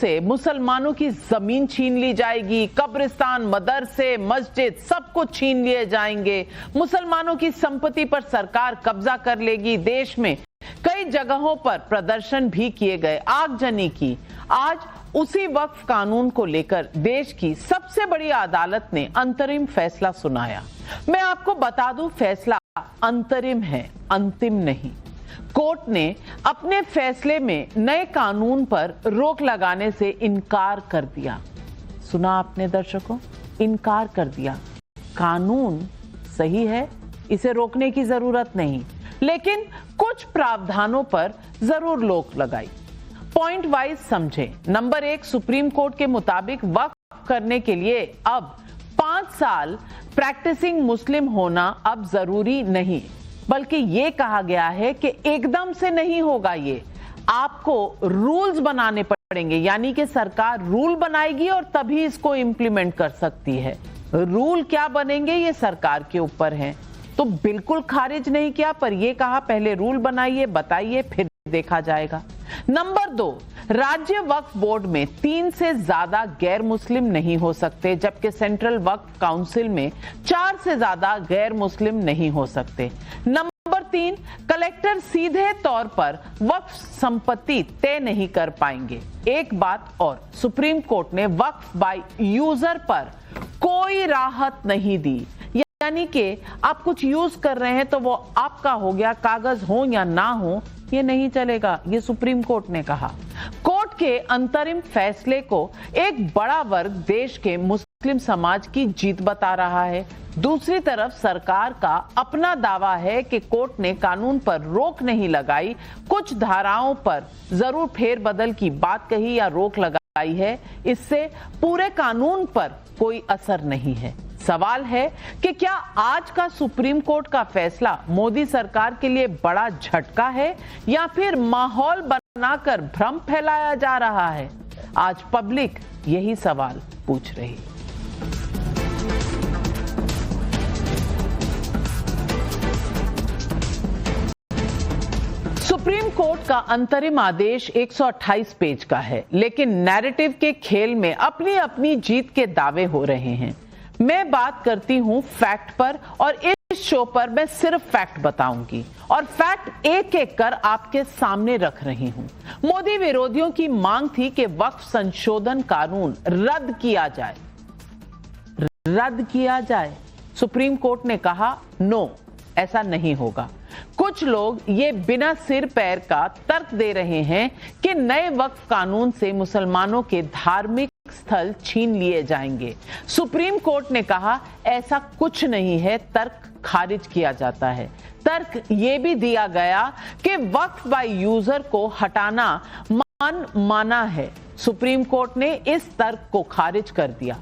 से मुसलमानों की जमीन छीन ली जाएगी, कब्रिस्तान, मदरसे, मस्जिद सब कुछ छीन लिए जाएंगे, मुसलमानों की संपत्ति पर सरकार कब्जा कर लेगी। देश में कई जगहों पर प्रदर्शन भी किए गए, आगजनी की। आज उसी वक्फ कानून को लेकर देश की सबसे बड़ी अदालत ने अंतरिम फैसला सुनाया। मैं आपको बता दूं, फैसला अंतरिम है, अंतिम नहीं। कोर्ट ने अपने फैसले में नए कानून पर रोक लगाने से इनकार कर दिया। सुना आपने दर्शकों, इनकार कर दिया। कानून सही है, इसे रोकने की जरूरत नहीं, लेकिन कुछ प्रावधानों पर जरूर रोक लगाई। पॉइंट वाइज समझे। नंबर 1, सुप्रीम कोर्ट के मुताबिक वक्फ करने के लिए अब 5 साल प्रैक्टिसिंग मुस्लिम होना अब जरूरी नहीं, बल्कि ये कहा गया है कि एकदम से नहीं होगा। ये आपको रूल्स बनाने पड़ेंगे, यानी कि सरकार रूल बनाएगी और तभी इसको इंप्लीमेंट कर सकती है। रूल क्या बनेंगे ये सरकार के ऊपर है। तो बिल्कुल खारिज नहीं किया, पर यह कहा पहले रूल बनाइए, बताइए, फिर देखा जाएगा। नंबर 2, राज्य वक्फ बोर्ड में 3 से ज्यादा गैर मुस्लिम नहीं हो सकते, जबकि सेंट्रल वक्फ काउंसिल में 4 से ज्यादा गैर मुस्लिम नहीं हो सकते। नंबर 3, कलेक्टर सीधे तौर पर वक्फ संपत्ति तय नहीं कर पाएंगे। एक बात और, सुप्रीम कोर्ट ने वक्फ बाय यूजर पर कोई राहत नहीं दी, यानी कि आप कुछ यूज कर रहे हैं तो वो आपका हो गया, कागज हो या ना हो ये नहीं चलेगा, ये सुप्रीम कोर्ट ने कहा। कोर्ट के अंतरिम फैसले को एक बड़ा वर्ग देश के मुस्लिम समाज की जीत बता रहा है। दूसरी तरफ सरकार का अपना दावा है कि कोर्ट ने कानून पर रोक नहीं लगाई, कुछ धाराओं पर जरूर फेरबदल की बात कही या रोक लगाई है, इससे पूरे कानून पर कोई असर नहीं है। सवाल है कि क्या आज का सुप्रीम कोर्ट का फैसला मोदी सरकार के लिए बड़ा झटका है या फिर माहौल बनाकर भ्रम फैलाया जा रहा है? आज पब्लिक यही सवाल पूछ रही है। सुप्रीम कोर्ट का अंतरिम आदेश 128 पेज का है, लेकिन नैरेटिव के खेल में अपनी अपनी जीत के दावे हो रहे हैं। मैं बात करती हूं फैक्ट पर, और इस शो पर मैं सिर्फ फैक्ट बताऊंगी और फैक्ट एक एक कर आपके सामने रख रही हूं। मोदी विरोधियों की मांग थी कि वक्फ संशोधन कानून रद्द किया जाए। सुप्रीम कोर्ट ने कहा नो, ऐसा नहीं होगा। कुछ लोग ये बिना सिर पैर का तर्क दे रहे हैं कि नए वक्फ कानून से मुसलमानों के धार्मिक स्थल छीन लिए जाएंगे। सुप्रीम कोर्ट ने कहा ऐसा कुछ नहीं है, तर्क खारिज किया जाता है। तर्क ये भी दिया गया कि वक्फ बाय यूजर को हटाना माना है। सुप्रीम कोर्ट ने इस तर्क को खारिज कर दिया।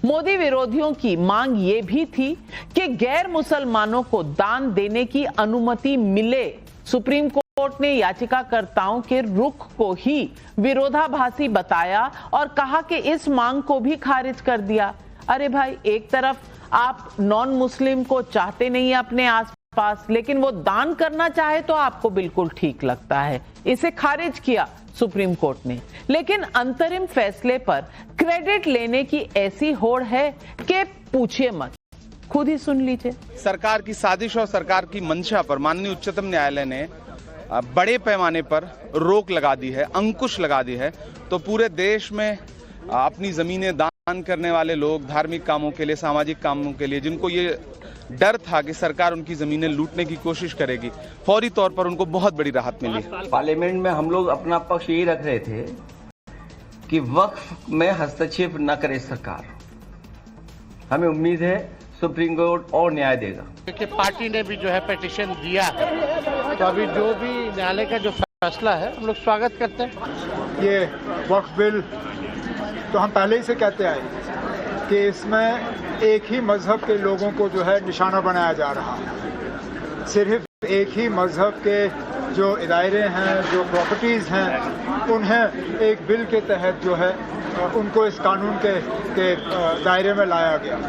मोदी विरोधियों की मांग ये भी थी कि गैर मुसलमानों को दान देने की अनुमति मिले। सुप्रीम कोर्ट ने याचिकाकर्ताओं के रुख को ही विरोधाभासी बताया और कहा कि इस मांग को भी खारिज कर दिया। अरे भाई, एक तरफ आप नॉन मुस्लिम को चाहते नहीं अपने आसपास, लेकिन वो दान करना चाहे तो आपको बिल्कुल ठीक लगता है। इसे खारिज किया सुप्रीम कोर्ट ने। लेकिन अंतरिम फैसले पर क्रेडिट लेने की ऐसी होड़ है कि पूछिए मत, खुद ही सुन लीजिए। सरकार की साजिश और सरकार की मंशा पर माननीय उच्चतम न्यायालय ने बड़े पैमाने पर रोक लगा दी है, अंकुश लगा दी है। तो पूरे देश में अपनी जमीनें दान करने वाले लोग, धार्मिक कामों के लिए, सामाजिक कामों के लिए, जिनको ये डर था कि सरकार उनकी जमीनें लूटने की कोशिश करेगी, फौरी तौर पर उनको बहुत बड़ी राहत मिली। पार्लियामेंट में हम लोग अपना पक्ष यही रख रहे थे कि वक्फ में हस्तक्षेप न करे सरकार। हमें उम्मीद है सुप्रीम कोर्ट और न्याय देगा। क्योंकि पार्टी ने भी जो है पिटीशन दिया है, तो अभी जो भी न्यायालय का जो फैसला है हम लोग स्वागत करते हैं। ये वक्फ बिल तो हम पहले ही से कहते आए कि इसमें एक ही मजहब के लोगों को जो है निशाना बनाया जा रहा है। सिर्फ एक ही मजहब के जो इदारे हैं, जो प्रॉपर्टीज़ हैं, उन्हें एक बिल के तहत जो है उनको इस कानून के दायरे में लाया गया।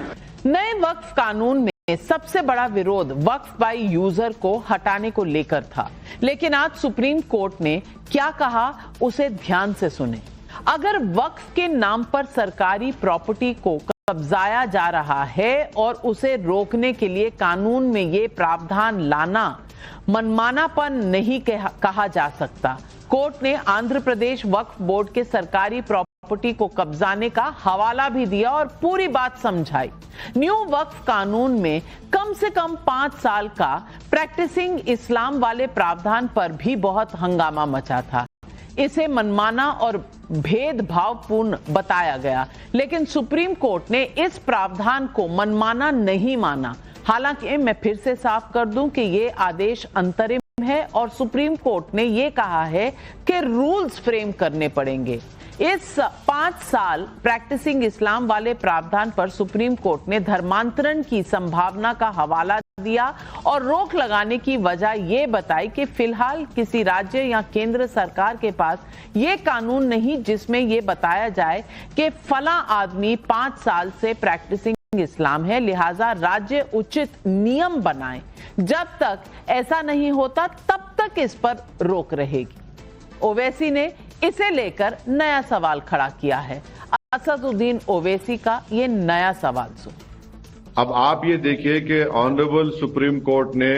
नए वक्फ कानून में सबसे बड़ा विरोध वक्फ बाय यूजर को हटाने को लेकर था, लेकिन आज सुप्रीम कोर्ट ने क्या कहा उसे ध्यान से सुने। अगर वक्फ के नाम पर सरकारी प्रॉपर्टी को कब्जाया जा रहा है और उसे रोकने के लिए कानून में ये प्रावधान लाना मनमानापन नहीं कहा जा सकता। कोर्ट ने आंध्र प्रदेश वक्फ बोर्ड के सरकारी प्रॉपर्टी को कब्जाने का हवाला भी दिया और पूरी बात समझाई। न्यू वक्फ कानून में कम से कम 5 साल का प्रैक्टिसिंग इस्लाम वाले प्रावधान पर भी बहुत हंगामा मचा था। इसे मनमाना और भेदभावपूर्ण बताया गया, लेकिन सुप्रीम कोर्ट ने इस प्रावधान को मनमाना नहीं माना। हालांकि मैं फिर से साफ कर दूं कि ये आदेश अंतरिम है और सुप्रीम कोर्ट ने ये कहा है कि रूल्स फ्रेम करने पड़ेंगे। इस 5 साल प्रैक्टिसिंग इस्लाम वाले प्रावधान पर सुप्रीम कोर्ट ने धर्मांतरण की संभावना का हवाला दिया और रोक लगाने की वजह यह बताई कि फिलहाल किसी राज्य या केंद्र सरकार के पास ये कानून नहीं जिसमें यह बताया जाए कि फला आदमी 5 साल से प्रैक्टिसिंग इस्लाम है, लिहाजा राज्य उचित नियम बनाए। जब तक ऐसा नहीं होता तब तक इस पर रोक रहेगी। ओवैसी ने इसे लेकर नया सवाल खड़ा किया है। असदुद्दीन ओवैसी का ये नया सवाल सुन। अब आप ये देखिए कि ऑनरेबल सुप्रीम कोर्ट ने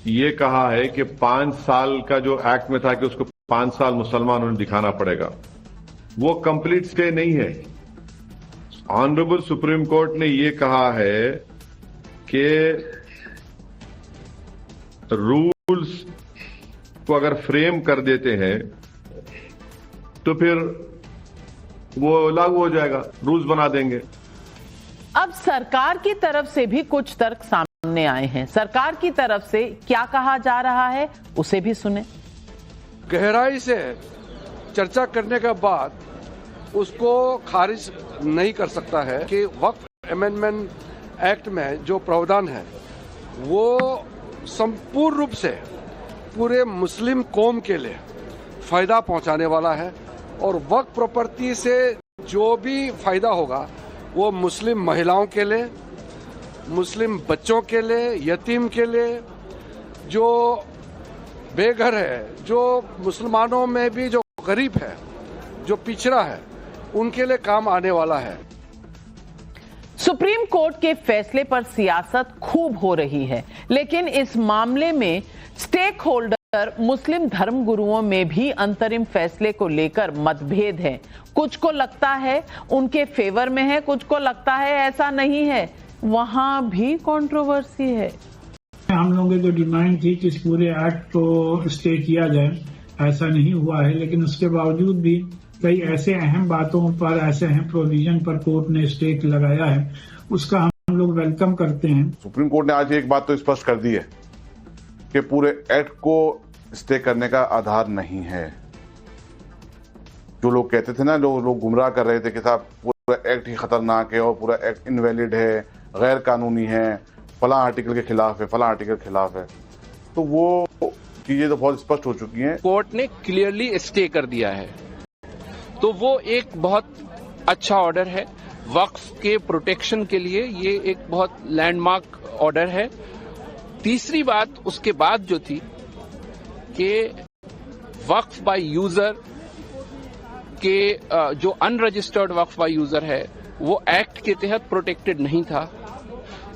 ये कहा है कि 5 साल का जो एक्ट में था कि उसको 5 साल मुसलमानों ने दिखाना पड़ेगा, वो कंप्लीट स्टे नहीं है। ऑनरेबल सुप्रीम कोर्ट ने ये कहा है कि रूल्स को अगर फ्रेम कर देते हैं तो फिर वो लागू हो जाएगा, रूल्स बना देंगे। अब सरकार की तरफ से भी कुछ तर्क सामने आए हैं। सरकार की तरफ से क्या कहा जा रहा है उसे भी सुने। गहराई से चर्चा करने के बाद उसको खारिज नहीं कर सकता है कि वक्फ अमेंडमेंट एक्ट में जो प्रावधान है वो संपूर्ण रूप से पूरे मुस्लिम कौम के लिए फायदा पहुंचाने वाला है और वक्फ प्रॉपर्टी से जो भी फायदा होगा वो मुस्लिम महिलाओं के लिए, मुस्लिम बच्चों के लिए, यतीम के लिए, जो बेघर है, जो मुसलमानों में भी जो गरीब है, जो पिछड़ा है, उनके लिए काम आने वाला है। सुप्रीम कोर्ट के फैसले पर सियासत खूब हो रही है, लेकिन इस मामले में स्टेक होल्डर मुस्लिम धर्मगुरुओं में भी अंतरिम फैसले को लेकर मतभेद है। कुछ को लगता है उनके फेवर में है, कुछ को लगता है ऐसा नहीं है। वहां भी कंट्रोवर्सी है। हम लोगों की जो डिमांड थी कि इस पूरे एक्ट को स्टे किया जाए, ऐसा नहीं हुआ है, लेकिन उसके बावजूद भी कई ऐसे अहम बातों पर, ऐसे अहम प्रोविजन पर कोर्ट ने स्टे लगाया है, उसका हम लोग वेलकम करते हैं। सुप्रीम कोर्ट ने आज एक बात तो स्पष्ट कर दी है कि पूरे एक्ट को स्टे करने का आधार नहीं है। जो लोग कहते थे ना, लोग गुमराह कर रहे थे कि साहब पूरा एक्ट ही खतरनाक है और पूरा एक्ट इनवैलिड है, गैर कानूनी है, फला आर्टिकल के खिलाफ है, फला आर्टिकल के खिलाफ है, तो वो चीजें तो बहुत स्पष्ट हो चुकी हैं। कोर्ट ने क्लियरली स्टे कर दिया है, तो वो एक बहुत अच्छा ऑर्डर है। वक्फ के प्रोटेक्शन के लिए ये एक बहुत लैंडमार्क ऑर्डर है। तीसरी बात उसके बाद जो थी कि वक्फ बाय यूजर के जो अनरजिस्टर्ड वक्फ बाय यूजर है वो एक्ट के तहत प्रोटेक्टेड नहीं था।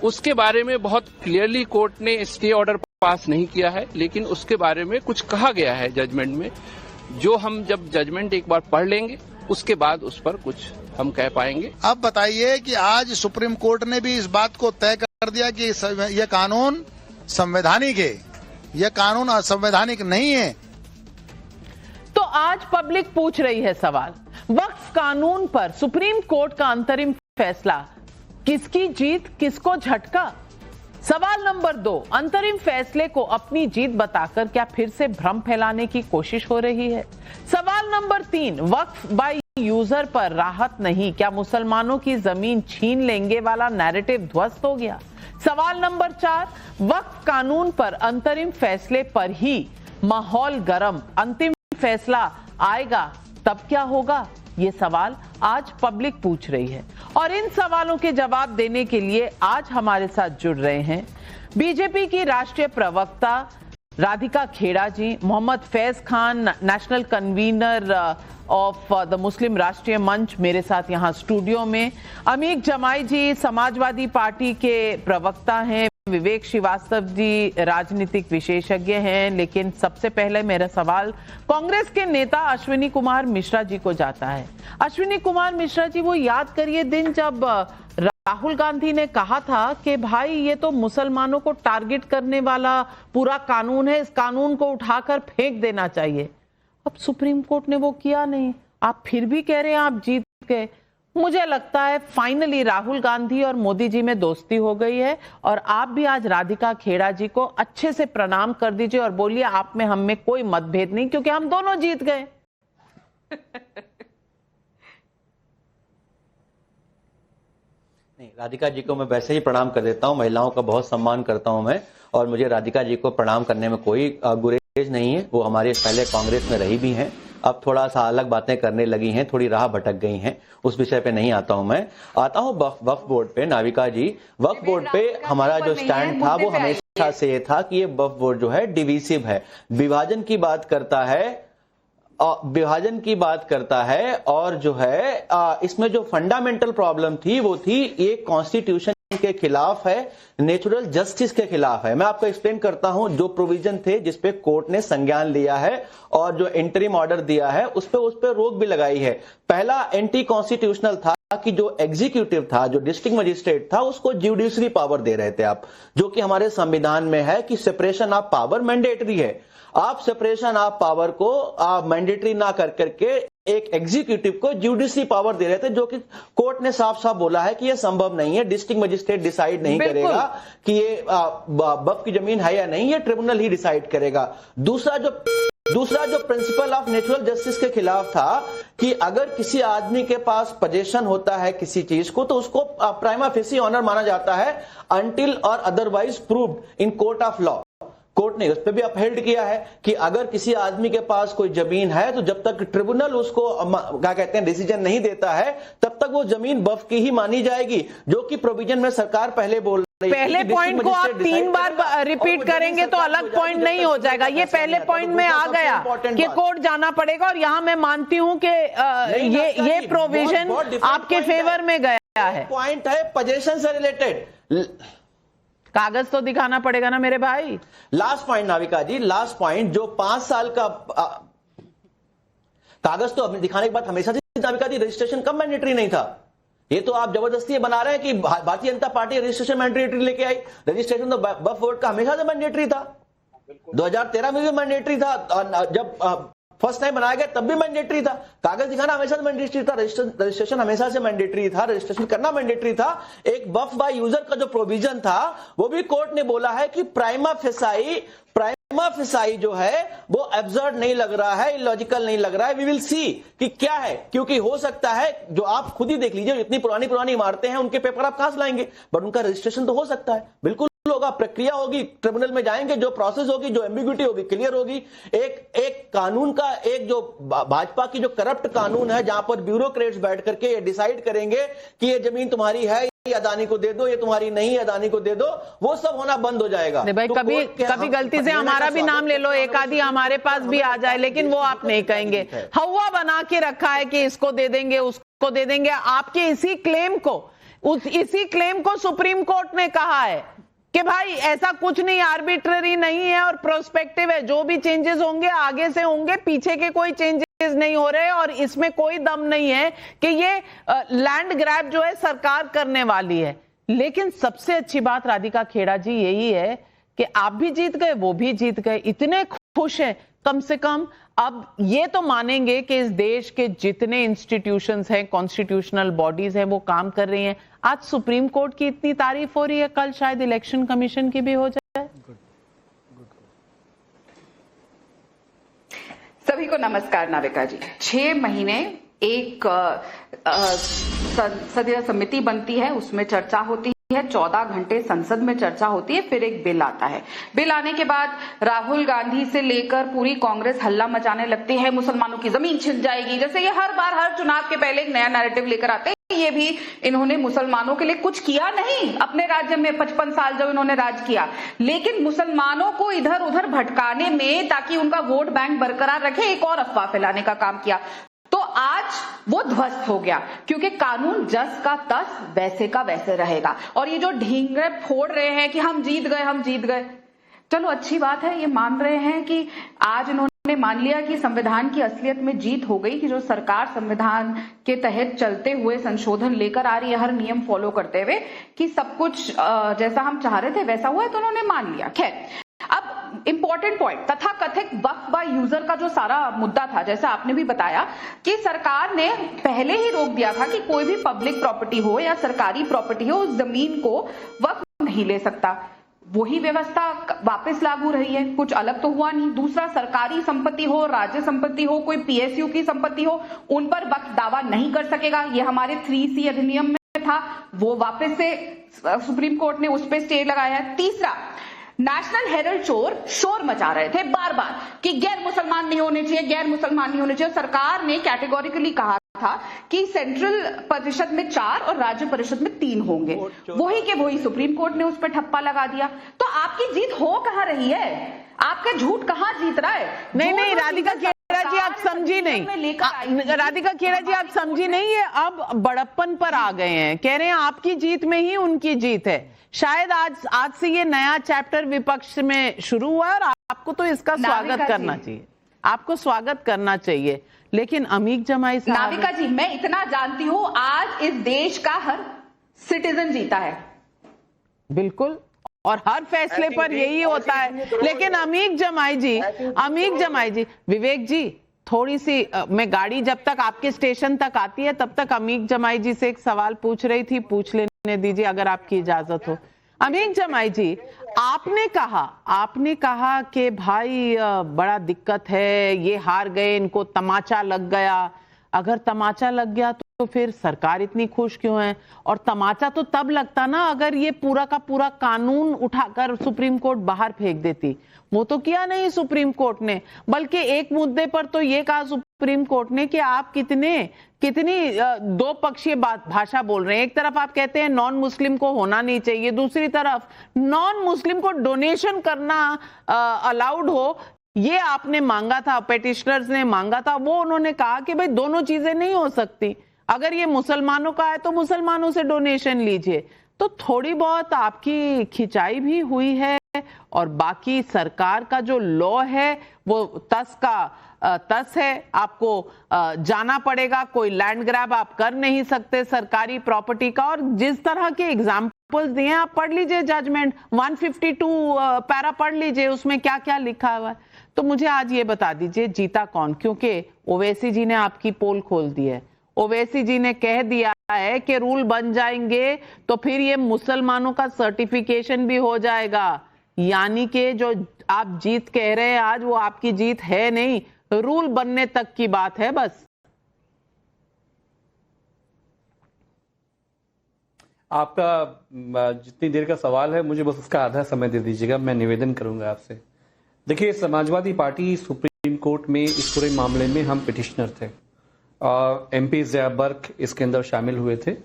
उसके बारे में बहुत क्लियरली कोर्ट ने स्टे ऑर्डर पास नहीं किया है, लेकिन उसके बारे में कुछ कहा गया है जजमेंट में, जो हम जब जजमेंट एक बार पढ़ लेंगे उसके बाद उस पर कुछ हम कह पाएंगे। अब बताइए कि आज सुप्रीम कोर्ट ने भी इस बात को तय कर दिया कि यह कानून संवैधानिक है, यह कानून असंवैधानिक नहीं है। तो आज पब्लिक पूछ रही है सवाल, वक्फ कानून पर सुप्रीम कोर्ट का अंतरिम फैसला, किसकी जीत किसको झटका? सवाल नंबर 2, अंतरिम फैसले को अपनी जीत बताकर क्या फिर से भ्रम फैलाने की कोशिश हो रही है? सवाल नंबर 3, वक्फ बाय यूजर पर राहत नहीं, क्या मुसलमानों की जमीन छीन लेंगे वाला नैरेटिव ध्वस्त हो गया? सवाल नंबर 4, वक्फ कानून पर अंतरिम फैसले पर ही माहौल गर्म, अंतिम फैसला आएगा तब क्या होगा? ये सवाल आज पब्लिक पूछ रही है और इन सवालों के जवाब देने के लिए आज हमारे साथ जुड़ रहे हैं बीजेपी की राष्ट्रीय प्रवक्ता Radhika Kheda ji, Mohammad Faiz Khan, national convener of the Muslim Rashtriya Manch, मेरे साथ यहाँ स्टूडियो में। अमीक जमाई जी समाजवादी पार्टी के प्रवक्ता हैं। विवेक श्रीवास्तव जी राजनीतिक विशेषज्ञ हैं। लेकिन सबसे पहले मेरा सवाल कांग्रेस के नेता अश्विनी कुमार मिश्रा जी को जाता है। अश्विनी कुमार मिश्रा जी, वो याद करिए दिन जब राहुल गांधी ने कहा था कि भाई ये तो मुसलमानों को टारगेट करने वाला पूरा कानून है, इस कानून को उठाकर फेंक देना चाहिए। अब सुप्रीम कोर्ट ने वो किया नहीं, आप फिर भी कह रहे हैं आप जीत गए। मुझे लगता है फाइनली राहुल गांधी और मोदी जी में दोस्ती हो गई है। और आप भी आज राधिका खेड़ा जी को अच्छे से प्रणाम कर दीजिए और बोलिए आप में हम में कोई मतभेद नहीं, क्योंकि हम दोनों जीत गए। नहीं, राधिका जी को मैं वैसे ही प्रणाम कर देता हूं। महिलाओं का बहुत सम्मान करता हूं मैं, और मुझे राधिका जी को प्रणाम करने में कोई गुरेज नहीं है। वो हमारे पहले कांग्रेस में रही भी हैं, अब थोड़ा सा अलग बातें करने लगी हैं, थोड़ी राह भटक गई हैं। उस विषय पे नहीं आता हूं मैं। आता हूं वक्फ बोर्ड पे। नाविका जी, वक्फ बोर्ड पे हमारा जो स्टैंड था वो हमेशा से ये था कि ये वक्फ बोर्ड जो है डिविसिव है, विभाजन की बात करता है, और जो है इसमें जो फंडामेंटल प्रॉब्लम थी वो थी ये कॉन्स्टिट्यूशन के खिलाफ है, नेचुरल जस्टिस के खिलाफ है। मैं आपको एक्सप्लेन करता हूं। जो प्रोविजन थे जिसपे कोर्ट ने संज्ञान लिया है और जो इंटरिम ऑर्डर दिया है उस पे रोक भी लगाई है। पहला एंटी कॉन्स्टिट्यूशनल था कि जो एग्जीक्यूटिव था, जो डिस्ट्रिक्ट मजिस्ट्रेट था, उसको जुडिशरी पावर दे रहे थे आप, जो कि हमारे संविधान में है कि सेपरेशन ऑफ पावर मैंडेटरी है। आप सेपरेशन ऑफ पावर को मैंडेटरी ना कर करके एक एग्जीक्यूटिव को जुडिशरी पावर दे रहे थे, जो कि कोर्ट ने साफ साफ बोला है कि यह संभव नहीं है। डिस्ट्रिक्ट मजिस्ट्रेट डिसाइड नहीं करेगा कि ये वक्फ की जमीन है या नहीं, ये ट्रिब्यूनल ही डिसाइड करेगा। दूसरा जो प्रिंसिपल ऑफ नेचुरल जस्टिस के खिलाफ था कि अगर किसी आदमी के पास पोजेशन होता है किसी चीज को, तो उसको प्राइमा फेसी ऑनर माना जाता है अनटिल और otherwise proved in court of law. Court ने उस पर भी अपहेल्ड किया है कि अगर किसी आदमी के पास कोई जमीन है तो जब तक ट्रिब्यूनल उसको क्या कहते हैं डिसीजन नहीं देता है, तब तक वो जमीन वक्फ की ही मानी जाएगी, जो कि प्रोविजन में सरकार पहले बोल रही है। पहले पॉइंट को आप 3 बार रिपीट करेंगे तो अलग पॉइंट नहीं हो जाएगा। ये पहले पॉइंट में आ गया कि कोर्ट जाना पड़ेगा, और यहां मैं मानती हूं कि ये प्रोविजन आपके फेवर में गया है। पॉइंट है पोजेशन से रिलेटेड, कागज तो दिखाना पड़ेगा ना मेरे भाई। लास्ट पॉइंट नाविका जी, लास्ट पॉइंट, जो 5 साल का कागज तो दिखाने के बाद हमेशा से नाविका जी रजिस्ट्रेशन कब मैंडेटरी नहीं था। ये तो आप जबरदस्ती बना रहे हैं कि Bharatiya Janata party registration mandatory लेके आई। रजिस्ट्रेशन तो वक्फ बोर्ड का हमेशा से मैंडेटरी था, 2013 में भी मैंडेटरी था, जब फर्स्ट टाइम बनाया गया तब भी मैंडेटरी था। कागज दिखाना हमेशा से मैंडेटरी था, रजिस्ट्रेशन हमेशा से मैंडेटरी था, रजिस्ट्रेशन करना मैंडेटरी था। एक वक्फ बाय यूजर का जो प्रोविजन था वो भी कोर्ट ने बोला है कि प्राइमा फेसाई जो है वो एब्सर्ड नहीं लग रहा है, इलॉजिकल नहीं लग रहा है। वी विल सी कि क्या है, क्योंकि हो सकता है, जो आप खुद ही देख लीजिए, इतनी पुरानी इमारतें हैं, उनके पेपर आप कहां से लाएंगे, बट उनका रजिस्ट्रेशन तो हो सकता है, बिल्कुल होगा, प्रक्रिया होगी, ट्रिब्यूनल में जाएंगे, जो प्रोसेस होगी, जो एम्बिग्यूटी होगी, क्लियर होगी। एक कानून का, एक जो भाजपा की जो करप्ट कानून है, जहां पर ब्यूरोक्रेट्स बैठ करके ये डिसाइड करेंगे कि ये जमीन तुम्हारी है, ये अदानी को दे दो, ये तुम्हारी नहीं, अदानी को दे दो, वो सब होना बंद हो जाएगा। भाई तो कभी गलती से हमारा भी नाम ले लो, एक आधी हमारे पास भी आ जाए, लेकिन वो आप नहीं कहेंगे। हवा बना के रखा है कि इसको दे देंगे, उसको दे देंगे। आपके इसी क्लेम को सुप्रीम कोर्ट ने कहा है कि भाई ऐसा कुछ नहीं, आर्बिट्ररी नहीं है और प्रोस्पेक्टिव है। जो भी चेंजेस होंगे आगे से होंगे, पीछे के कोई चेंजेस नहीं हो रहे, और इसमें कोई दम नहीं है कि ये लैंड ग्रैब जो है सरकार करने वाली है। लेकिन सबसे अच्छी बात राधिका खेड़ा जी यही है कि आप भी जीत गए, वो भी जीत गए, इतने खुश हैं। कम से कम अब ये तो मानेंगे कि इस देश के जितने इंस्टीट्यूशंस हैं, कॉन्स्टिट्यूशनल बॉडीज हैं, वो काम कर रही हैं। आज सुप्रीम कोर्ट की इतनी तारीफ हो रही है, कल शायद इलेक्शन कमीशन की भी हो जाए। सभी को नमस्कार। नाविका जी, 6 महीने एक संसदीय समिति बनती है, उसमें चर्चा होती है, 14 घंटे संसद में चर्चा होती है, फिर एक बिल आता है। बिल आने के बाद राहुल गांधी से लेकर पूरी कांग्रेस हल्ला मचाने लगती है, मुसलमानों की जमीन छिन जाएगी। जैसे ये हर बार हर चुनाव के पहले एक नया नैरेटिव लेकर आते हैं, ये भी इन्होंने मुसलमानों के लिए कुछ किया नहीं अपने राज्य में 55 साल जब इन्होंने राज किया, लेकिन मुसलमानों को इधर उधर भटकाने में ताकि उनका वोट बैंक बरकरार रखे एक और अफवाह फैलाने का काम किया। तो आज वो ध्वस्त हो गया क्योंकि कानून जस का तस वैसे का वैसे रहेगा। और ये जो ढींगे फोड़ रहे हैं कि हम जीत गए, चलो अच्छी बात है, ये मान रहे हैं कि आज इन्होंने मान लिया कि संविधान की असलियत में जीत हो गई, कि जो सरकार संविधान के तहत चलते हुए संशोधन लेकर आ रही है हर नियम फॉलो करते हुए, कि सब कुछ जैसा हम चाह रहे थे वैसा हुआ है, तो उन्होंने मान लिया। खैर, अब इंपॉर्टेंट पॉइंट, तथाकथित वक्फ बाय यूजर का जो सारा मुद्दा था, जैसा आपने भी बताया कि सरकार ने पहले ही रोक दिया था कि कोई भी पब्लिक प्रॉपर्टी हो या सरकारी प्रॉपर्टी हो उस जमीन को वक्फ नहीं ले सकता। वही व्यवस्था वापस लागू रही है, कुछ अलग तो हुआ नहीं। दूसरा, सरकारी संपत्ति हो, राज्य संपत्ति हो, कोई पीएसयू की संपत्ति हो, उन पर वक्फ दावा नहीं कर सकेगा। ये हमारे 3C अधिनियम में था, वो वापस से सुप्रीम कोर्ट ने उस पर स्टे लगाया है। तीसरा, नेशनल हेरल्ड शोर मचा रहे थे बार बार कि गैर मुसलमान नहीं होने चाहिए। सरकार ने कैटेगोरिकली कहा था कि सेंट्रल परिषद में 4 और राज्य परिषद में 3 होंगे। वही के वही सुप्रीम कोर्ट ने उस पर ठप्पा लगा दिया। तो आपकी जीत हो कहां रही है? आपका झूठ कहां जीत रहा है? नहीं, राधिका खेड़ा जी आप समझी नहीं, राधिका खेड़ा जी आप समझी नहीं, ये अब बड़प्पन पर आ गए हैं, कह रहे हैं आपकी जीत में ही उनकी जीत है। शायद आज से ये नया चैप्टर विपक्ष में शुरू हुआ है और आपको तो इसका स्वागत करना चाहिए, आपको स्वागत करना चाहिए। लेकिन अमीक जमाई साहब, नाविका जी, मैं इतना जानती हूं, आज इस देश का हर सिटीजन जीता है, बिल्कुल, और हर फैसले पर यही होता है। लेकिन अमीक जमाई जी, विवेक जी, थोड़ी सी मैं गाड़ी जब तक आपके स्टेशन तक आती है तब तक अमीक जमाई जी से एक सवाल पूछ रही थी, पूछ लेने दीजिए अगर आपकी इजाजत हो। अमीक जमाई जी, आपने कहा कि भाई बड़ा दिक्कत है, ये हार गए, इनको तमाचा लग गया। अगर तमाचा लग गया तो फिर सरकार इतनी खुश क्यों है? और तमाचा तो तब लगता ना अगर ये पूरा का पूरा कानून उठाकर सुप्रीम कोर्ट बाहर फेंक देती। वो तो किया नहीं सुप्रीम कोर्ट ने, बल्कि एक मुद्दे पर तो ये कहा सुप्रीम कोर्ट ने कि आप कितनी दो पक्षीय भाषा बोल रहे हैं। एक तरफ आप कहते हैं नॉन मुस्लिम को होना नहीं चाहिए, दूसरी तरफ नॉन मुस्लिम को डोनेशन करना अलाउड हो, ये आपने मांगा था, पेटिशनर्स ने मांगा था। वो उन्होंने कहा कि भाई दोनों चीजें नहीं हो सकती, अगर ये मुसलमानों का है तो मुसलमानों से डोनेशन लीजिए। तो थोड़ी बहुत आपकी खिंचाई भी हुई है और बाकी सरकार का जो लॉ है वो तस का तस है, आपको जाना पड़ेगा, कोई लैंड ग्रैब आप कर नहीं सकते सरकारी प्रॉपर्टी का। और जिस तरह के एग्जाम्पल्स दिए हैं, आप पढ़ लीजिए जजमेंट 152 पैरा पढ़ लीजिए, उसमें क्या क्या लिखा हुआ है। तो मुझे आज ये बता दीजिए जीता कौन? क्योंकि ओवैसी जी ने आपकी पोल खोल दी है, ओवैसी जी ने कह दिया है कि रूल बन जाएंगे तो फिर ये मुसलमानों का सर्टिफिकेशन भी हो जाएगा। यानी कि जो आप जीत कह रहे हैं आज, वो आपकी जीत है नहीं, रूल बनने तक की बात है बस। आपका जितनी देर का सवाल है, मुझे बस उसका आधा समय दे दीजिएगा, मैं निवेदन करूंगा आपसे। देखिए, समाजवादी पार्टी सुप्रीम कोर्ट में इस पूरे मामले में हम पिटिशनर थे, MP ज़िया बर्क इसके अंदर शामिल हुए थे।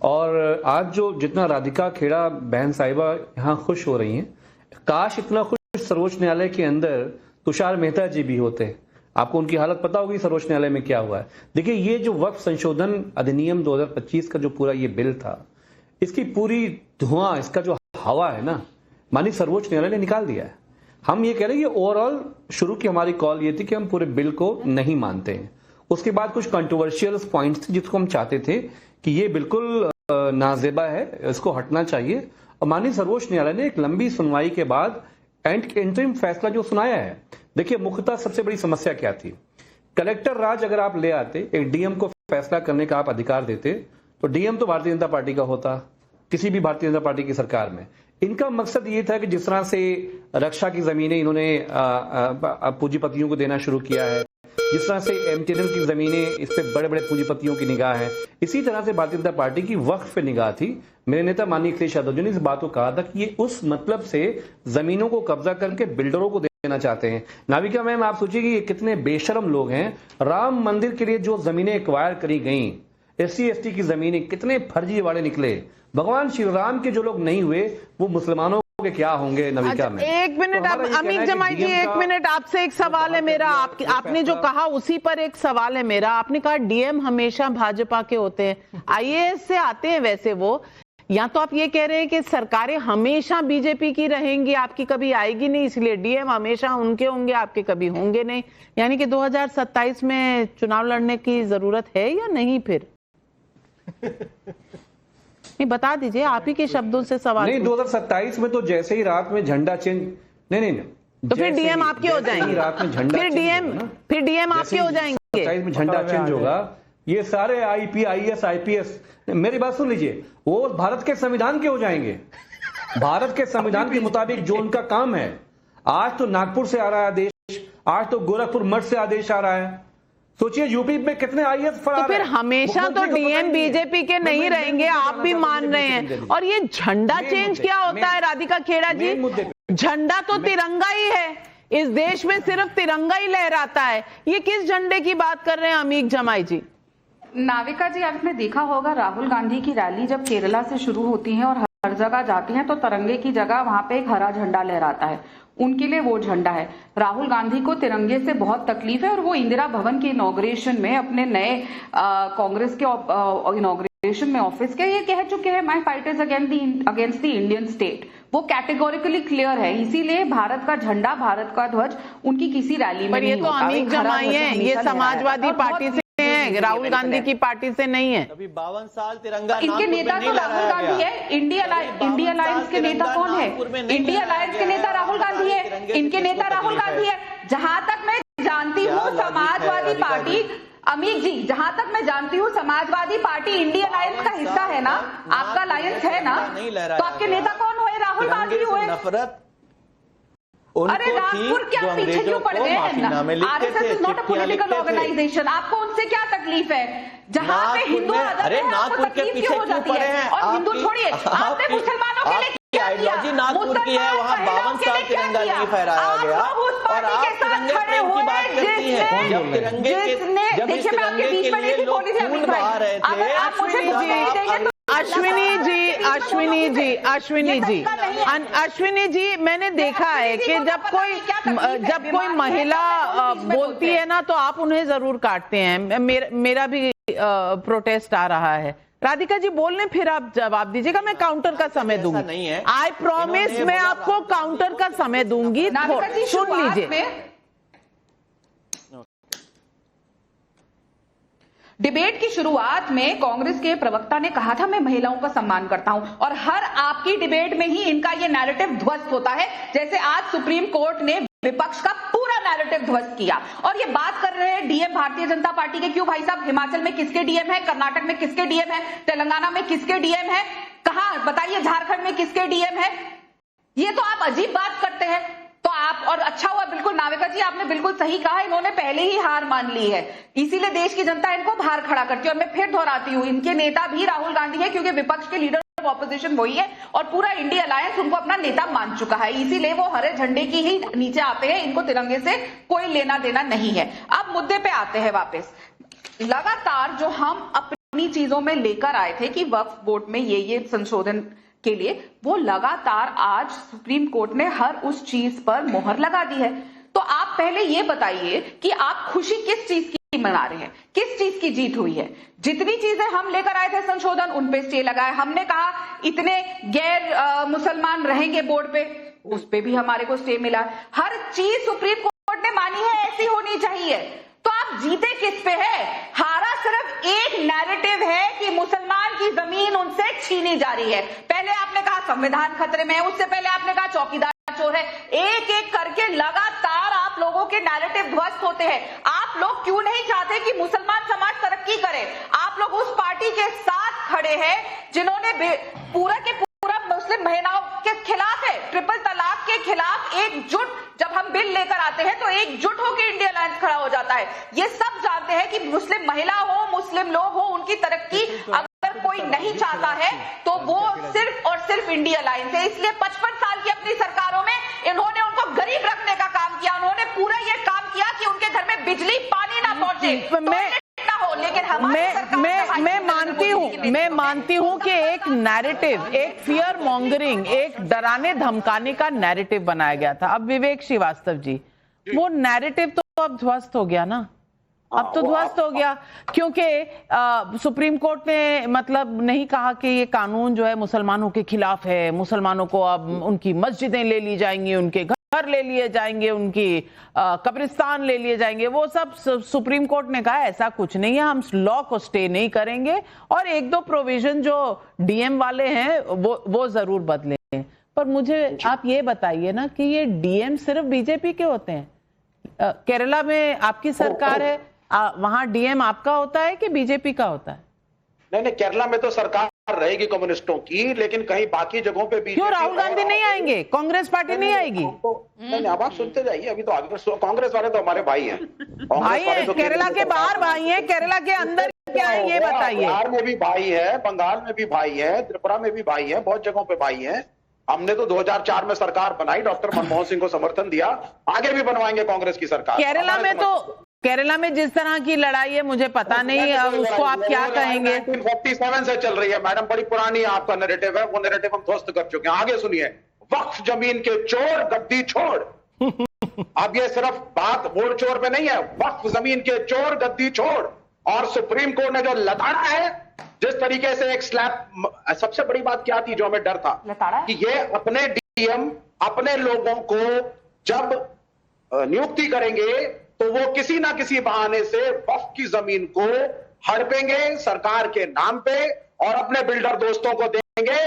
और आज जो जितना राधिका खेड़ा बहन साहिबा यहाँ खुश हो रही हैं, काश इतना खुश सर्वोच्च न्यायालय के अंदर तुषार मेहता जी भी होते। आपको उनकी हालत पता होगी सर्वोच्च न्यायालय में क्या हुआ है। देखिए, ये जो वक्फ संशोधन अधिनियम 2025 का जो पूरा ये बिल था, इसकी पूरी धुआं, इसका जो हवा है ना, माननीय सर्वोच्च न्यायालय ने निकाल दिया है। हम ये कह रहे हैं कि ओवरऑल शुरू की हमारी कॉल ये थी कि हम पूरे बिल को नहीं मानते हैं। उसके बाद कुछ कंट्रोवर्शियल पॉइंट्स थे जिसको हम चाहते थे कि ये बिल्कुल नाजेबा है, इसको हटना चाहिए। और माननीय सर्वोच्च न्यायालय ने एक लंबी सुनवाई के बाद इंटरिम फैसला जो सुनाया है। देखिए, मुख्यतः सबसे बड़ी समस्या क्या थी? कलेक्टर राज अगर आप ले आते, एक डीएम को फैसला करने का आप अधिकार देते, तो डीएम तो भारतीय जनता पार्टी का होता, किसी भी भारतीय जनता पार्टी की सरकार में। इनका मकसद ये था कि जिस तरह से रक्षा की जमीनें इन्होंने पूंजीपतियों को देना शुरू किया है, जिस तरह से एमटीएनएल की जमीनें, इस पे बड़े बड़े पूंजीपतियों की निगाह है, इसी तरह से भारतीय जनता पार्टी की वक्फ पे निगाह थी। मेरे नेता माननीय अखिलेश यादव जी ने इस बात को कहा था कि ये उस मतलब से जमीनों को कब्जा करके बिल्डरों को देना चाहते हैं। नाविका मैम, आप सोचिए कि ये कितने बेशरम लोग हैं। राम मंदिर के लिए जो जमीनें एक्वायर करी गई, SC ST की जमीनें कितने फर्जी वाले निकले। भगवान श्री राम के जो लोग नहीं हुए वो मुसलमानों के क्या होंगे नविका में। एक मिनट अमीक जमाई जी, एक मिनट, आपसे एक सवाल है मेरा। आपने जो कहा उसी पर एक सवाल है मेरा। आपने कहा डीएम हमेशा भाजपा के होते हैं, IAS से आते हैं वैसे वो, या तो आप ये कह रहे हैं कि सरकारें हमेशा बीजेपी की रहेंगी, आपकी कभी आएगी नहीं, इसलिए डीएम हमेशा उनके होंगे, आपके कभी होंगे नहीं, यानी कि 2027 में चुनाव लड़ने की जरूरत है या नहीं? फिर नहीं, बता दीजिए, आप ही के शब्दों से सवाल। नहीं, 2027 में तो जैसे ही रात में झंडा चेंज, नहीं, तो फिर डीएम आपके हो जाएंगे, रात में झंडा फिर डीएम आपके हो जाएंगे, 27 में झंडा चेंज होगा। ये सारे IP IAS IPS, मेरी बात सुन लीजिए, वो भारत के संविधान के हो जाएंगे। भारत के संविधान के मुताबिक जो उनका काम है। आज तो नागपुर से आ रहा है आदेश, आज तो गोरखपुर मठ से आदेश आ रहा है। सोचिए यूपी में कितने IAS फरार तो फिर हमेशा तो डीएम बीजेपी के नहीं रहेंगे, आप भी मान रहे हैं। और ये झंडा चेंज क्या होता है राधिका खेड़ा जी? झंडा तो तिरंगा ही है, इस देश में सिर्फ तिरंगा ही लहराता है। ये किस झंडे की बात कर रहे हैं अमीक जमाई जी? नाविका जी, आपने देखा होगा राहुल गांधी की रैली जब केरला से शुरू होती है और हर जगह जाती हैं तो तिरंगे की जगह वहां पे एक हरा झंडा लहराता है, उनके लिए वो झंडा है। राहुल गांधी को तिरंगे से बहुत तकलीफ है और वो इंदिरा भवन के इनॉग्रेशन में अपने नए कांग्रेस के इनॉग्रेशन में ऑफिस के ये कह चुके हैं, my fight is against the Indian state. वो कैटेगोरिकली क्लियर है, इसीलिए भारत का झंडा, भारत का ध्वज उनकी किसी रैली में नहीं होता। ये तो अमीक जमाई है, ये समाजवादी पार्टी से है, राहुल गांधी की पार्टी से नहीं है। अभी 52 साल तिरंगा इनके नेता तो राहुल गांधी है। इंडिया अलायंस के नेता कौन है? इंडिया अलायंस के नेता राहुल गांधी है, इनके नेता राहुल गांधी है। जहां तक मैं जानती हूँ समाजवादी पार्टी, अमीक जी, जहां तक मैं जानती हूँ समाजवादी पार्टी इंडिया अलायंस का हिस्सा है ना, आपका अलायंस है ना, तो आपके नेता कौन हुए? राहुल गांधी हुए। नफरत अरे नागपुर क्या पीछे क्यों पड़ गए? RSS is not a political organization, आपको उनसे क्या तकलीफ है? जहाँ पे हिंदू नागपुर के पीछे क्यों पड़े हैं? और हिंदू छोड़िए, आपने मुसलमानों के लिए क्या किया? नागपुर की है, वहाँ 52 साल तिरंगा नहीं फहराया गया और आप तिरंगे प्रेम की बात करती हैं। जब तिरंगे जब इस तिरंगे के लिए लोग खून बहा रहे थे। अश्विनी जी, मैंने देखा है कि जब कोई महिला बोलती है ना तो आप उन्हें जरूर काटते हैं। मेरा भी प्रोटेस्ट आ रहा है। राधिका जी बोलने, फिर आप जवाब दीजिएगा, मैं काउंटर का समय दूंगी। आई प्रॉमिस, मैं आपको काउंटर का समय दूंगी, सुन लीजिए। डिबेट की शुरुआत में कांग्रेस के प्रवक्ता ने कहा था मैं महिलाओं का सम्मान करता हूं, और हर आपकी डिबेट में ही इनका ये नैरेटिव ध्वस्त होता है। जैसे आज सुप्रीम कोर्ट ने विपक्ष का पूरा नैरेटिव ध्वस्त किया और ये बात कर रहे हैं डीएम भारतीय जनता पार्टी के। क्यों भाई साहब? हिमाचल में किसके डीएम है? कर्नाटक में किसके डीएम है? तेलंगाना में किसके डीएम है? कहां बताइए? झारखंड में किसके डीएम है? ये तो आप अजीब बात करते हैं। तो आप, और अच्छा हुआ, बिल्कुल नाविका जी आपने बिल्कुल सही कहा, इन्होंने पहले ही हार मान ली है, इसीलिए देश की जनता इनको बाहर खड़ा करती है। और मैं फिर दोहराती हूं, इनके नेता भी राहुल गांधी है, क्योंकि विपक्ष के लीडर ऑफ ऑपोजिशन वही है और पूरा इंडिया अलायंस उनको अपना नेता मान चुका है, इसीलिए वो हरे झंडे की ही नीचे आते हैं। इनको तिरंगे से कोई लेना देना नहीं है। अब मुद्दे पे आते हैं वापस। लगातार जो हम अपनी चीजों में लेकर आए थे कि वक्फ बोर्ड में ये संशोधन के लिए, वो लगातार आज सुप्रीम कोर्ट ने हर उस चीज पर मोहर लगा दी है। तो आप पहले ये बताइए कि आप खुशी किस चीज की मना रहे हैं, किस चीज की जीत हुई है? जितनी चीजें हम लेकर आए थे संशोधन, उन पे स्टे लगाए। हमने कहा इतने गैर मुसलमान रहेंगे बोर्ड पे, उस पे भी हमारे को स्टे मिला। हर चीज सुप्रीम कोर्ट ने मानी है ऐसी होनी चाहिए। तो आप जीते किस पे है? हारा सिर्फ एक नैरेटिव है कि मुसलमान की जमीन उनसे छीनी जा रही है। पहले आपने कहा संविधान खतरे में है, उससे पहले आपने कहा चौकीदार चोर है। एक एक करके लगातार आप लोगों के नैरेटिव ध्वस्त होते हैं। आप लोग क्यों नहीं चाहते कि मुसलमान समाज तरक्की करे? आप लोग उस पार्टी के साथ खड़े हैं जिन्होंने पूरा के पूरा मुस्लिम महिलाओं के खिलाफ है, ट्रिपल तलाक के खिलाफ एकजुट। जब हम बिल लेकर आते हैं तो एकजुट होकर इंडिया अलायंस खड़ा हो जाता है। ये सब जानते हैं कि मुस्लिम महिला हो, मुस्लिम लोग हो, उनकी तरक्की अगर कोई नहीं चाहता है तो वो सिर्फ और सिर्फ इंडिया अलायंस है। इसलिए 55 साल की अपनी सरकारों में इन्होंने उनको गरीब रखने का काम किया। उन्होंने पूरा ये काम किया कि उनके घर में बिजली पानी ना पहुंचे, ना हो, लेकिन मैं मानती हूँ कि एक नैरेटिव, एक फियर मॉन्गरिंग, एक डराने धमकाने का नैरेटिव बनाया गया था। अब विवेक श्रीवास्तव जी, वो नैरेटिव तो अब ध्वस्त हो गया ना, अब तो ध्वस्त हो गया, क्योंकि सुप्रीम कोर्ट ने मतलब नहीं कहा कि ये कानून जो है मुसलमानों के खिलाफ है, मुसलमानों को अब उनकी मस्जिदें ले ली जाएंगी, उनके घर ले लिए जाएंगे, उनकी कब्रिस्तान ले लिए जाएंगे, वो सब सुप्रीम कोर्ट ने कहा ऐसा कुछ नहीं है, हम लॉ को स्टे नहीं करेंगे और एक दो प्रोविजन जो डीएम वाले हैं वो जरूर बदलें। पर मुझे आप ये बताइए ना कि ये डीएम सिर्फ बीजेपी के होते हैं? केरला में आपकी सरकार है, वहां डीएम आपका होता है कि बीजेपी का होता है? नहीं, केरला में तो सरकार रहेगी कम्युनिस्टों की, लेकिन कहीं बाकी जगहों पे बीजेपी। क्यों राहुल गांधी नहीं आएंगे? कांग्रेस पार्टी नहीं आएगी? नहीं, अब आप सुनते जाइए, अभी तो आगे कांग्रेस वाले तो हमारे भाई हैं। भाई हैं, केरला के बाहर भाई हैं, केरला के अंदर क्या है ये बताइए। बिहार में भी भाई है, बंगाल में भी भाई है, त्रिपुरा में भी भाई है, बहुत जगहों पे भाई है। हमने तो 2004 में सरकार बनाई, डॉक्टर मनमोहन सिंह को समर्थन दिया, आगे भी बनवाएंगे कांग्रेस की सरकार। केरला में जिस तरह की लड़ाई है मुझे पता नहीं, उसको आप क्या कहेंगे? 1947 से चल रही है मैडम, बड़ी पुरानी आपका नैरेटिव है, वो नैरेटिव हम ध्वस्त कर चुके हैं। आगे सुनिए, वक्फ जमीन के चोर गद्दी छोड़। अब ये सिर्फ बात वोट चोर पे नहीं है, वक्फ जमीन के चोर गद्दी छोड़। और सुप्रीम कोर्ट ने जो लताड़ा है, जिस तरीके से एक स्लैब, सबसे बड़ी बात क्या थी जो हमें डर था कि ये अपने डीएम अपने लोगों को जब नियुक्ति करेंगे तो वो किसी ना किसी बहाने से वक्फ की जमीन को हड़पेंगे सरकार के नाम पे और अपने बिल्डर दोस्तों को देंगे।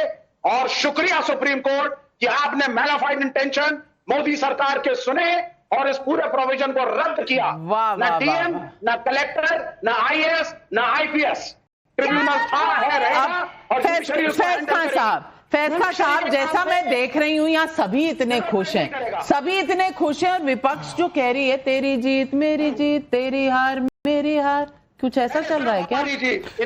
और शुक्रिया सुप्रीम कोर्ट कि आपने मैलाफाइड इंटेंशन मोदी सरकार के सुने और इस पूरे प्रोविजन को रद्द किया। ना डीएम, ना कलेक्टर, ना आईएएस, ना आईपीएस, ट्रिब्यूनल था, है, रहेगा। और फैज खान साहब, जैसा मैं देख रही हूँ यहाँ सभी इतने खुश हैं, सभी इतने खुश हैं, और विपक्ष जो कह रही है तेरी जीत मेरी जीत, तेरी हार मेरी हार, कुछ ऐसा चल रहा है क्या?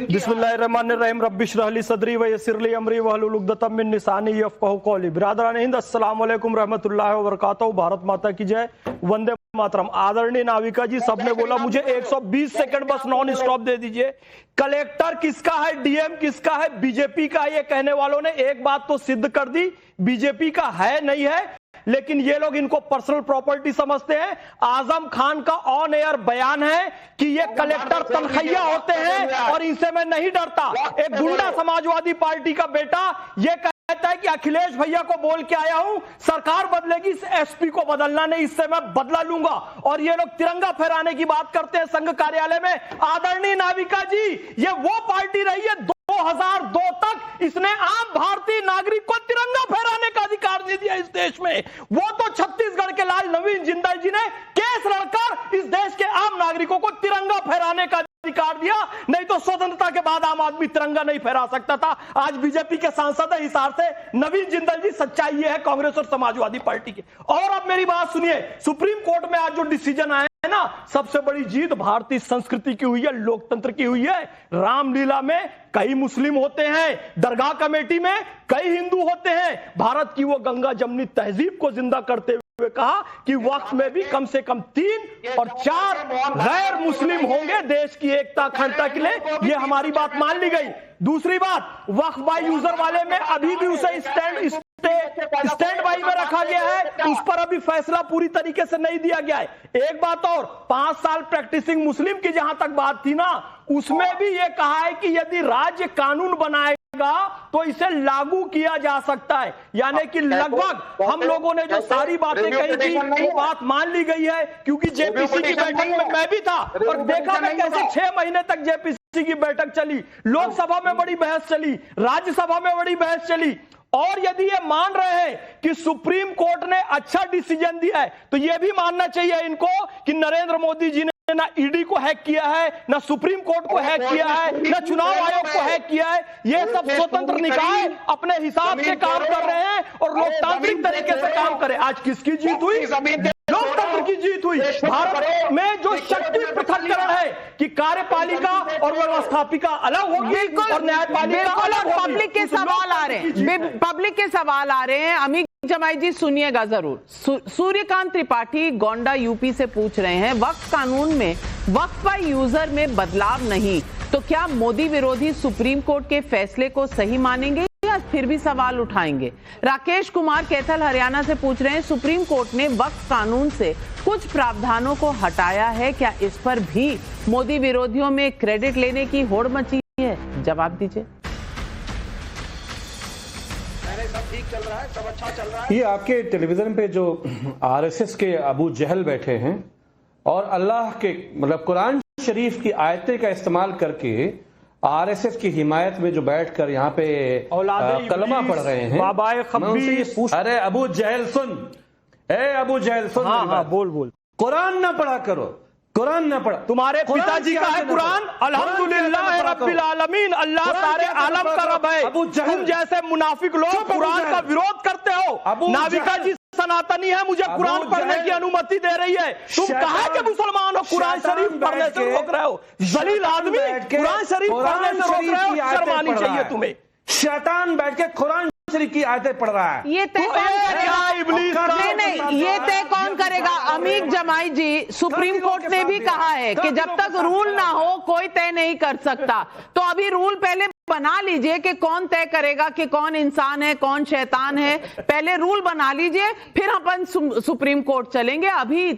बिस्मिल्लाहिर्रहमानिर्रहीम, रब्बि इश्रह ली सदरी व यस्सिर ली अमरी वहलुल उक़दतम मिन लिसानी यफ़क़हू क़ौली। बिरादरान हिंद, अस्सलाम वालेकुम रहमतुल्लाहि व बरकातहू। भारत माता की जय, वंदे मातरम। आदरणीय नाविका जी, सबने बोला मुझे 120 सेकंड बस नॉन स्टॉप दे दीजिए। कलेक्टर किसका है, डीएम किसका है? बीजेपी का। ये कहने वालों ने एक बात तो सिद्ध कर दी, बीजेपी का है नहीं है, लेकिन ये लोग इनको पर्सनल प्रॉपर्टी समझते हैं। आजम खान का ऑन एयर बयान है कि ये कलेक्टर तनखैया होते हैं और इनसे मैं नहीं डरता। एक गुंडा समाजवादी पार्टी का बेटा ये कहता है कि अखिलेश भैया को बोल के आया हूं, सरकार बदलेगी, इस एसपी को बदलना नहीं, इससे मैं बदला लूंगा। और ये लोग तिरंगा फहराने की बात करते हैं संघ कार्यालय में। आदरणीय नाविका जी, ये वो पार्टी रही है 2002 तक, इसने आम भारतीय नागरिक को तिरंगा फहराने का अधिकार दे दिया इस देश में। वो तो छत्तीसगढ़ के लाल नवीन जिंदल जी ने केस लड़कर इस देश के आम नागरिकों को तिरंगा फहराने का अधिकार दिया, नहीं तो स्वतंत्रता के बाद आम आदमी तिरंगा नहीं फहरा सकता था। आज बीजेपी के सांसद है, हिसार से नवीन जिंदल जी। सच्चाई ये है कांग्रेस और समाजवादी पार्टी की। और अब मेरी बात सुनिए, सुप्रीम कोर्ट में आज जो डिसीजन आया है ना, सबसे बड़ी जीत भारतीय संस्कृति की हुई है, लोकतंत्र की हुई है। रामलीला में कई मुस्लिम होते हैं, दरगाह कमेटी में कई हिंदू होते हैं। भारत की वो गंगा जमनी तहजीब को जिंदा करते हुए कहा कि वक्त में भी कम से कम 3 और 4 गैर मुस्लिम होंगे देश की एकता अखंडता के लिए। ये हमारी बात मान ली गई। दूसरी बात, वक्फ बाय यूजर वाले में अभी भी उसे स्टैंड बाई में रखा गया है, उस पर अभी फैसला पूरी तरीके से नहीं दिया गया है। एक बात और, 5 साल प्रैक्टिसिंग मुस्लिम की जहां तक बात थी ना, उसमें भी ये कहा है कि यदि राज्य कानून बनाएगा तो इसे लागू किया जा सकता है। यानी कि लगभग हम लोगों ने जो सारी बातें कही थी वो बात मान ली गई है, क्योंकि जेपीसी की बैठक में मैं भी था और देखा मैं कैसे 6 महीने तक जेपीसी की बैठक चली, लोकसभा में बड़ी बहस चली, राज्यसभा में बड़ी बहस चली। और यदि ये मान रहे हैं कि सुप्रीम कोर्ट ने अच्छा डिसीजन दिया है, तो ये भी मानना चाहिए इनको कि नरेंद्र मोदी जी ने ना ईडी को हैक किया है, ना सुप्रीम कोर्ट को हैक किया है, ना चुनाव आयोग को हैक किया है। ये सब स्वतंत्र निकाय अपने हिसाब से काम कर रहे हैं और लोकतांत्रिक तरीके से काम करें। आज किसकी जीत हुई? लोकतंत्र की जीत हुई। भारत में जो शक्ति पृथक्करण है कि कार्यपालिका और व्यवस्थापिका अलग होगी और न्यायपालिका अलग होगी। पब्लिक के सवाल आ रहे हैं, पब्लिक के सवाल आ रहे हैं। अमित जमाई जी सुनिएगा जरूर। सूर्यकांत त्रिपाठी गोंडा यूपी से पूछ रहे हैं, वक्फ कानून में वक्फ बाय यूजर में बदलाव नहीं तो क्या मोदी विरोधी सुप्रीम कोर्ट के फैसले को सही मानेंगे या फिर भी सवाल उठाएंगे? राकेश कुमार कैथल हरियाणा से पूछ रहे हैं, सुप्रीम कोर्ट ने वक्फ कानून से कुछ प्रावधानों को हटाया है, क्या इस पर भी मोदी विरोधियों में क्रेडिट लेने की होड़ मची है? जवाब दीजिए। सब ठीक चल रहा है, सब अच्छा चल रहा है। ये आपके टेलीविजन पे जो आरएसएस के अबू जहल बैठे हैं और अल्लाह के मतलब कुरान शरीफ की आयतें का इस्तेमाल करके आरएसएस की हिमायत में जो बैठकर यहाँ पे कलमा पढ़ रहे हैं, बाबाए खब्बीस। अरे अबू जहल सुन, अबू जहल सुन। हाँ, बोल। कुरान ना पढ़ा करो, कुरान ना पढ़ा। तुम्हारे पिताजी का है कुरान, अल्हम्दुलिल्लाह रब्बिल आलमीन, अल्लाह सारे आलम का रब है। तुम जैसे मुनाफिक लोग कुरान का विरोध करते हो। नाविका जी सनातनी है, मुझे कुरान पढ़ने की अनुमति दे रही है। तुम कहा के मुसलमान हो कुरान शरीफ पढ़ने से रोक रहे हो? जलील आदमी कुरान शरीफ पढ़ने से रोक रहे हो, शर्म आनी चाहिए तुम्हें। शैतान बैठ के कुरान शरीफ की आयतें पढ़ रहा है। ये तय कौन करेगा? नहीं, ये तय कौन करेगा? अमीक जमाई जी, सुप्रीम कोर्ट ने भी कहा है कि जब तक रूल ना हो कोई तय नहीं कर सकता। तो अभी रूल पहले बना लीजिए कि कौन तय करेगा कि कौन इंसान है कौन शैतान है। पहले रूल बना लीजिए, फिर अपन सुप्रीम कोर्ट चलेंगे। अभी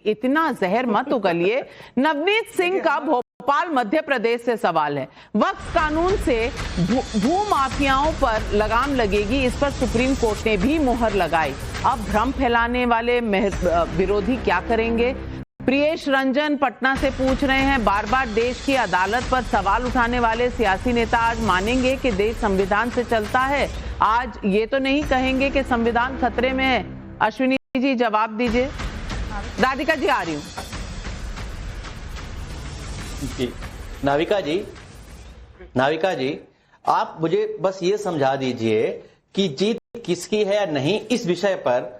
इतना जहर मत उगलिए। नवनीत सिंह का भोपाल मध्य प्रदेश से सवाल है, वक्फ कानून से भू माफियाओं पर लगाम लगेगी, इस पर सुप्रीम कोर्ट ने भी मुहर लगाई। अब भ्रम फैलाने वाले विरोधी क्या करेंगे? प्रियेश रंजन पटना से पूछ रहे हैं, बार बार देश की अदालत पर सवाल उठाने वाले सियासी नेता आज मानेंगे कि देश संविधान से चलता है? आज ये तो नहीं कहेंगे कि संविधान खतरे में है? अश्विनी जी जवाब दीजिए। राधिका जी आ रही हूँ। नाविका जी आप मुझे बस ये समझा दीजिए कि जीत किसकी है या नहीं इस विषय पर।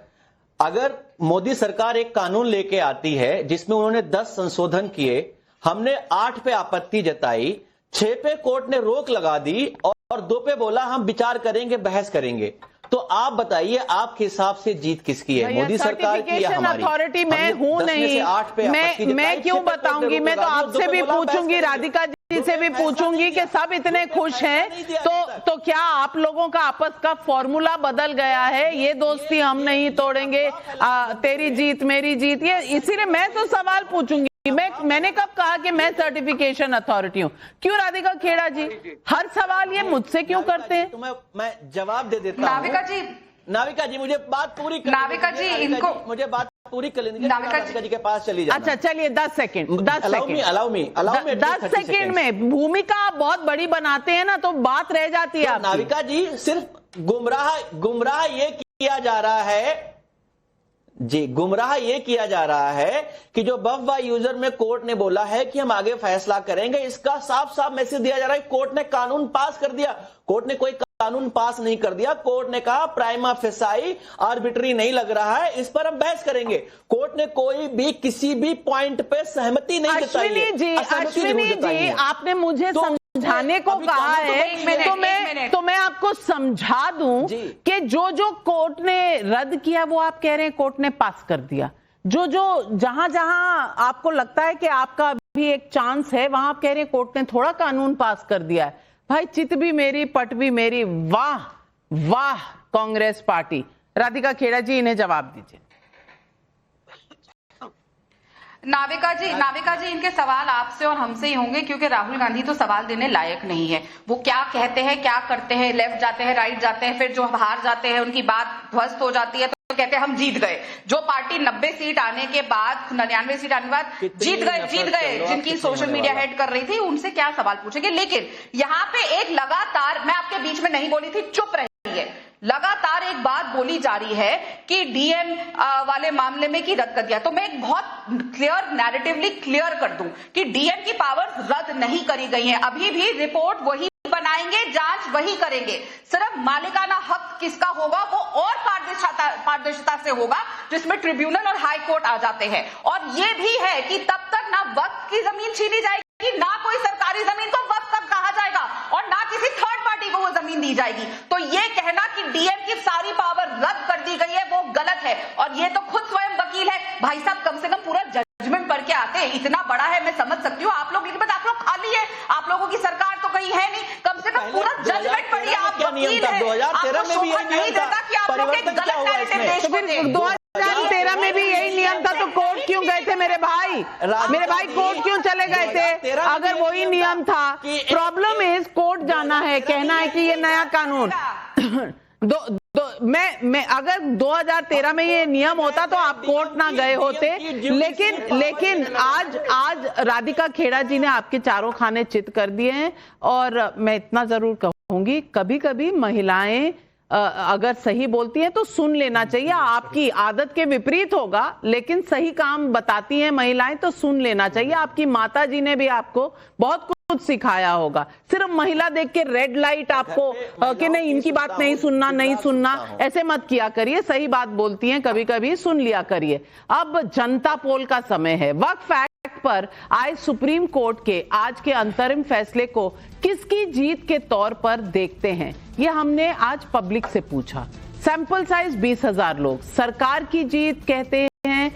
अगर मोदी सरकार एक कानून लेके आती है जिसमें उन्होंने 10 संशोधन किए, हमने 8 पे आपत्ति जताई, 6 पे कोर्ट ने रोक लगा दी और 2 पे बोला हम विचार करेंगे, बहस करेंगे, तो आप बताइए आपके हिसाब से जीत किसकी है, मोदी सरकार की या हमारी? अथॉरिटी मैं हूं नहीं, मैं क्यों बताऊंगी? मैं तो आपसे भी पूछूंगी, राधिका जी से भी पूछूंगी कि सब इतने खुश हैं तो क्या आप लोगों का आपस का फॉर्मूला बदल गया है? ये दोस्ती हम नहीं तोड़ेंगे, तेरी जीत मेरी जीत, ये इसीलिए मैं तो सवाल पूछूंगी। मैंने कब कहा कि मैं सर्टिफिकेशन अथॉरिटी हूँ? क्यों राधिका खेड़ा जी हर सवाल ये मुझसे क्यों करते हैं? तो मैं जवाब दे देता हूँ। नाविका जी मुझे बात पूरी कर, नाविका जी इनको मुझे बात पूरी कर लेनी, नाविका जी के पास चली जाना। अच्छा चलिए 10 सेकंड 10 सेकंड में भूमिका आप बहुत बड़ी बनाते हैं ना, तो बात रह जाती है। तो नाविका जी सिर्फ गुमराह ये किया जा रहा है जी, गुमराह ये किया जा रहा है कि जो बफवा यूजर में कोर्ट ने बोला है कि हम आगे फैसला करेंगे, इसका साफ साफ मैसेज दिया जा रहा है। कोर्ट ने कानून पास कर दिया, कोर्ट ने कोई कानून पास नहीं कर दिया। कोर्ट ने कहा प्राइमा फेसाई आर्बिट्री नहीं लग रहा है, इस पर हम बहस करेंगे। कोर्ट ने कोई भी किसी भी पॉइंट पे सहमति नहीं जताई है। अश्विनी जी आपने मुझे समझाने को कहा है, तो मैं आपको समझा दूं कि जो कोर्ट ने रद्द किया वो आप कह रहे हैं कोर्ट ने पास कर दिया। जो जहां आपको लगता है कि आपका भी एक चांस है, वहां आप कह रहे हैं कोर्ट ने थोड़ा कानून पास कर दिया है। भाई चित भी मेरी पट भी मेरी, वाह वाह कांग्रेस पार्टी। राधिका खेड़ा जी इन्हें जवाब दीजिए। नाविका जी इनके सवाल आपसे और हमसे ही होंगे, क्योंकि राहुल गांधी तो सवाल देने लायक नहीं है। वो क्या कहते हैं क्या करते हैं, लेफ्ट जाते हैं राइट जाते हैं, फिर जो हार जाते हैं उनकी बात ध्वस्त हो जाती है तो कहते हैं हम जीत गए। जो पार्टी 90 सीट आने के बाद 99 सीट आने के बाद जीत गए जिनकी सोशल मीडिया हेड कर रही थी, उनसे क्या सवाल पूछेंगे। लेकिन यहाँ पे एक लगातार, मैं आपके बीच में नहीं बोली थी, चुप रही है, लगातार एक बात बोली जा रही है कि डीएम वाले मामले में की रद्द कर दिया। तो मैं एक बहुत क्लियर नैरेटिवली क्लियर कर दूं कि डीएम की पावर्स रद्द नहीं करी गई हैं। अभी भी रिपोर्ट वही बनाएंगे, जांच वही करेंगे। सिर्फ मालिकाना हक किसका होगा वो और पारदर्शिता से होगा, जिसमें ट्रिब्यूनल और हाई कोर्ट आ जाते हैं। और ये भी है कि तब तक ना वक्फ की जमीन छीनी जाएगी, ना कोई सरकारी जमीन को वक्फ कहा जाएगा, और ना किसी थर्ड पार्टी को वो जमीन दी जाएगी। तो ये कहना कि डीएम की सारी पावर रद्द कर दी गई है वो गलत है। और ये तो खुद स्वयं वकील है भाई साहब, कम से कम पूरा जजमेंट पढ़ के आते। इतना बड़ा है, मैं समझ सकती हूँ आप लोग, लेकिन आप लोग खाली है, आप लोग कोई है नहीं, कम से कम पूरा जजमेंट पढ़िए। आप वकील हैं, 2013 में भी यही नियम था, परिवर्तन क्या हुआ इसमें? 2013 में भी यही नियम था, तो कोर्ट क्यों गए थे मेरे भाई? मेरे भाई कोर्ट क्यों चले गए थे अगर वही नियम था? प्रॉब्लम इज कोर्ट जाना है, कहना है कि ये नया कानून मैं अगर 2013 में ये नियम होता तो आप कोर्ट ना गए होते। लेकिन आज राधिका खेड़ा जी ने आपके चारों खाने चित कर दिए हैं। और मैं इतना जरूर कहूंगी, कभी कभी महिलाएं अगर सही बोलती हैं तो सुन लेना चाहिए। आपकी आदत के विपरीत होगा, लेकिन सही काम बताती हैं महिलाएं तो सुन लेना चाहिए। आपकी माता जी ने भी आपको बहुत कुछ सिखाया होगा। सिर्फ महिला देख के रेड लाइट आपको कि नहीं इनकी बात नहीं सुनना, ऐसे मत किया करिए। सही बात बोलती हैं, कभी कभी सुन लिया करिए। अब जनता पोल का समय है। वक्फ एक्ट पर आए सुप्रीम कोर्ट के आज के अंतरिम फैसले को किसकी जीत के तौर पर देखते हैं, ये हमने आज पब्लिक से पूछा। सैंपल साइज 20,000 लोग। सरकार की जीत कहते हैं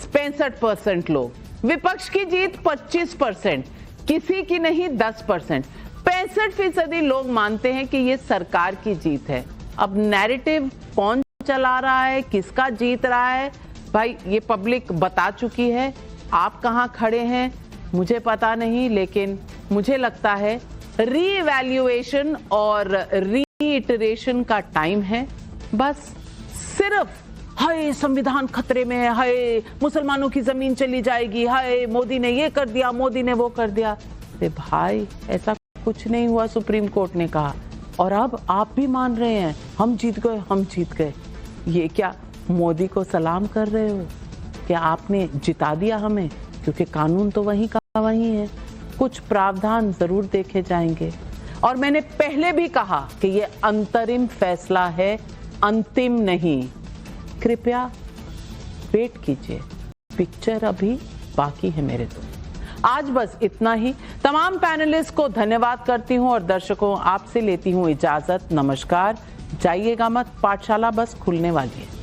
65% लोग, विपक्ष की जीत 25%, किसी की नहीं 10%। 65% लोग मानते हैं कि ये सरकार की जीत है। अब नैरेटिव कौन चला रहा है, किसका जीत रहा है, भाई ये पब्लिक बता चुकी है। आप कहां खड़े हैं मुझे पता नहीं, लेकिन मुझे लगता है रीइवैल्यूएशन और रीइटरेशन का टाइम है। बस सिर्फ हाय संविधान खतरे में है, हाय मुसलमानों की जमीन चली जाएगी, हाय मोदी ने ये कर दिया, मोदी ने वो कर दिया। अरे भाई ऐसा कुछ नहीं हुआ, सुप्रीम कोर्ट ने कहा। और अब आप भी मान रहे हैं हम जीत गए। ये क्या मोदी को सलाम कर रहे हो? क्या आपने जिता दिया हमें? क्योंकि कानून तो वही का वही है, कुछ प्रावधान जरूर देखे जाएंगे। और मैंने पहले भी कहा कि ये अंतरिम फैसला है, अंतिम नहीं। कृपया वेट कीजिए, पिक्चर अभी बाकी है मेरे तो। आज बस इतना ही। तमाम पैनलिस्ट को धन्यवाद करती हूं और दर्शकों आपसे लेती हूं इजाजत। नमस्कार। जाइएगा मत, पाठशाला बस खुलने वाली है।